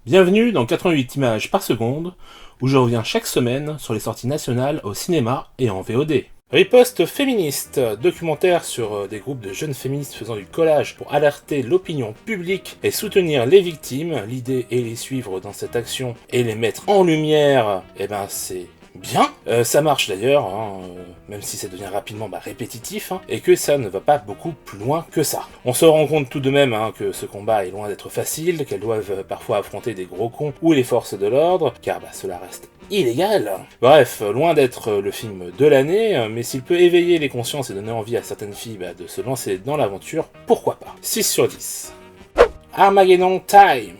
Bienvenue dans 88 images par seconde, où je reviens chaque semaine sur les sorties nationales au cinéma et en VOD. Riposte féministe, documentaire sur des groupes de jeunes féministes faisant du collage pour alerter l'opinion publique et soutenir les victimes. L'idée est les suivre dans cette action et les mettre en lumière, c'est bien. Ça marche d'ailleurs, même si ça devient rapidement répétitif, et que ça ne va pas beaucoup plus loin que ça. On se rend compte tout de même que ce combat est loin d'être facile, qu'elles doivent parfois affronter des gros cons ou les forces de l'ordre, car cela reste illégal. Bref, loin d'être le film de l'année, mais s'il peut éveiller les consciences et donner envie à certaines filles de se lancer dans l'aventure, pourquoi pas. 6 sur 10. Armageddon Time.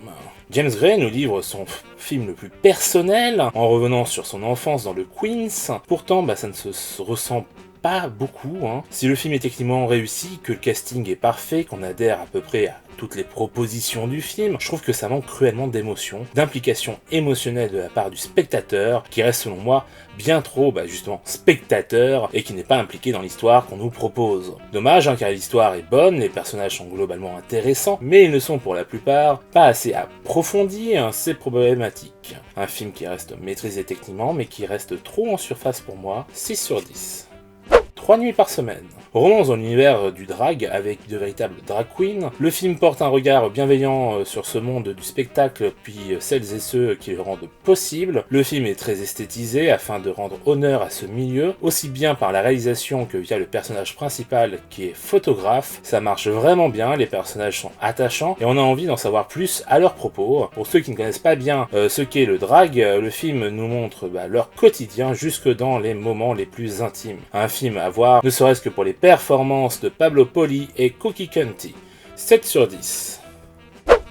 James Gray nous livre son film le plus personnel, en revenant sur son enfance dans le Queens. Pourtant, ça ne se ressent pas beaucoup. Si le film est techniquement réussi, que le casting est parfait, qu'on adhère à peu près à toutes les propositions du film, je trouve que ça manque cruellement d'émotion, d'implication émotionnelle de la part du spectateur, qui reste selon moi bien trop, justement, spectateur, et qui n'est pas impliqué dans l'histoire qu'on nous propose. Dommage, car l'histoire est bonne, les personnages sont globalement intéressants, mais ils ne sont pour la plupart pas assez approfondis, c'est problématique. Un film qui reste maîtrisé techniquement, mais qui reste trop en surface pour moi, 6 sur 10. 3 nuits par semaine. Roman dans l'univers du drag avec de véritables drag queens. Le film porte un regard bienveillant sur ce monde du spectacle, puis celles et ceux qui le rendent possible. Le film est très esthétisé afin de rendre honneur à ce milieu, aussi bien par la réalisation que via le personnage principal qui est photographe. Ça marche vraiment bien, les personnages sont attachants et on a envie d'en savoir plus à leur propos. Pour ceux qui ne connaissent pas bien ce qu'est le drag, le film nous montre leur quotidien jusque dans les moments les plus intimes. Un film à voir, ne serait-ce que pour les performances de Pablo Poli et Cookie Conti. 7 sur 10.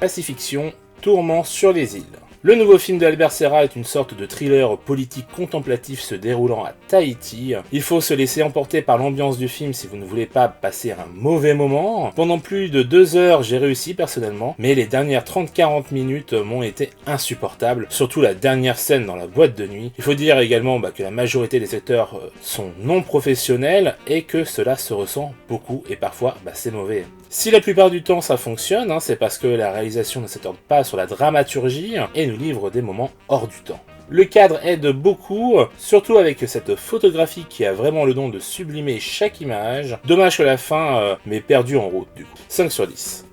Pacifiction, Tourment sur les îles. Le nouveau film de Albert Serra est une sorte de thriller politique contemplatif se déroulant à Tahiti. Il faut se laisser emporter par l'ambiance du film si vous ne voulez pas passer un mauvais moment. Pendant plus de 2 heures, j'ai réussi personnellement, mais les dernières 30-40 minutes m'ont été insupportables, surtout la dernière scène dans la boîte de nuit. Il faut dire également que la majorité des acteurs sont non professionnels et que cela se ressent beaucoup et parfois c'est mauvais. Si la plupart du temps ça fonctionne, c'est parce que la réalisation ne s'attarde pas sur la dramaturgie et nous livre des moments hors du temps. Le cadre aide beaucoup, surtout avec cette photographie qui a vraiment le don de sublimer chaque image. Dommage que la fin m'ait perdu en route du coup. 5 sur 10.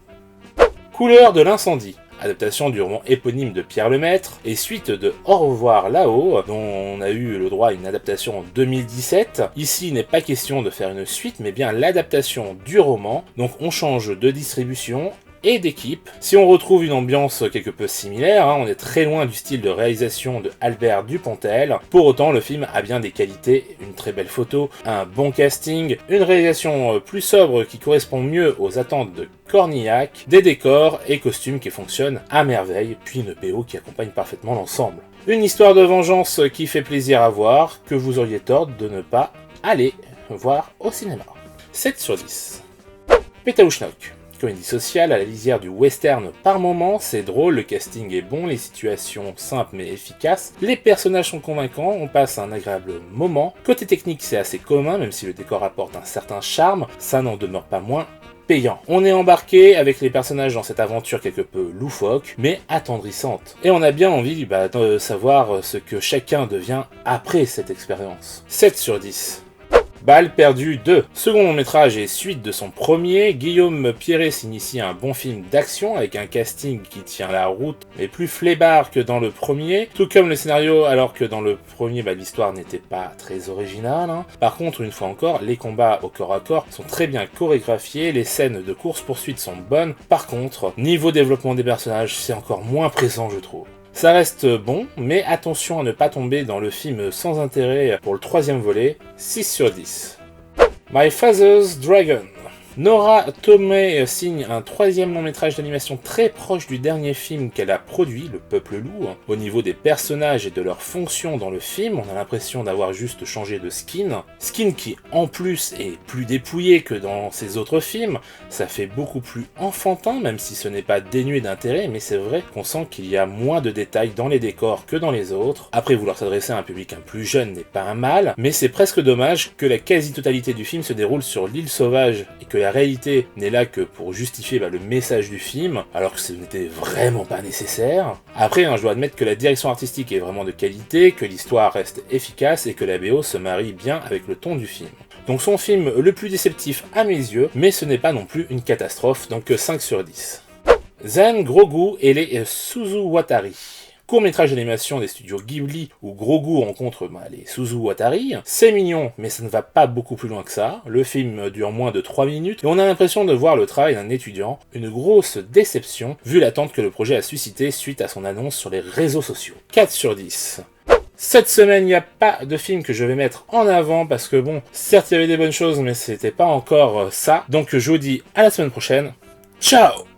Couleur de l'incendie. Adaptation du roman éponyme de Pierre Lemaitre, et suite de Au revoir là-haut, dont on a eu le droit à une adaptation en 2017. Ici, il n'est pas question de faire une suite, mais bien l'adaptation du roman, donc on change de distribution et d'équipe. Si on retrouve une ambiance quelque peu similaire, on est très loin du style de réalisation de Albert Dupontel. Pour autant, le film a bien des qualités, une très belle photo, un bon casting, une réalisation plus sobre qui correspond mieux aux attentes de Cornillac, des décors et costumes qui fonctionnent à merveille, puis une BO qui accompagne parfaitement l'ensemble. Une histoire de vengeance qui fait plaisir à voir, que vous auriez tort de ne pas aller voir au cinéma. 7 sur 10. Pétaouchnok. Comédie sociale à la lisière du western par moments, c'est drôle, le casting est bon, les situations simples mais efficaces, les personnages sont convaincants, on passe un agréable moment. Côté technique, c'est assez commun, même si le décor apporte un certain charme, ça n'en demeure pas moins payant. On est embarqué avec les personnages dans cette aventure quelque peu loufoque, mais attendrissante. Et on a bien envie de savoir ce que chacun devient après cette expérience. 7 sur 10. Balle perdue 2. Second long métrage et suite de son premier, Guillaume Pierret s'initie à un bon film d'action avec un casting qui tient la route, mais plus flébard que dans le premier, tout comme le scénario, alors que dans le premier l'histoire n'était pas très originale. Par contre, une fois encore, les combats au corps à corps sont très bien chorégraphiés, les scènes de course-poursuite sont bonnes. Par contre, niveau développement des personnages, c'est encore moins présent je trouve. Ça reste bon, mais attention à ne pas tomber dans le film sans intérêt pour le 3e volet, 6 sur 10. My Father's Dragon. Nora Tomei signe un 3e long métrage d'animation très proche du dernier film qu'elle a produit, Le Peuple Loup. Au niveau des personnages et de leur fonction dans le film, on a l'impression d'avoir juste changé de skin. Skin qui, en plus, est plus dépouillé que dans ses autres films. Ça fait beaucoup plus enfantin, même si ce n'est pas dénué d'intérêt, mais c'est vrai qu'on sent qu'il y a moins de détails dans les décors que dans les autres. Après, vouloir s'adresser à un public un plus jeune n'est pas un mal, mais c'est presque dommage que la quasi-totalité du film se déroule sur l'île sauvage et que la la réalité n'est là que pour justifier le message du film, alors que ce n'était vraiment pas nécessaire. Après, je dois admettre que la direction artistique est vraiment de qualité, que l'histoire reste efficace et que la BO se marie bien avec le ton du film. Donc son film le plus déceptif à mes yeux, mais ce n'est pas non plus une catastrophe, donc 5 sur 10. Zen, Grogu et les Suzuwatari. Court-métrage d'animation des studios Ghibli où Grogu rencontre les Suzuwatari. C'est mignon, mais ça ne va pas beaucoup plus loin que ça. Le film dure moins de 3 minutes et on a l'impression de voir le travail d'un étudiant. Une grosse déception vu l'attente que le projet a suscité suite à son annonce sur les réseaux sociaux. 4 sur 10. Cette semaine, il n'y a pas de film que je vais mettre en avant parce que certes il y avait des bonnes choses, mais c'était pas encore ça. Donc je vous dis à la semaine prochaine. Ciao!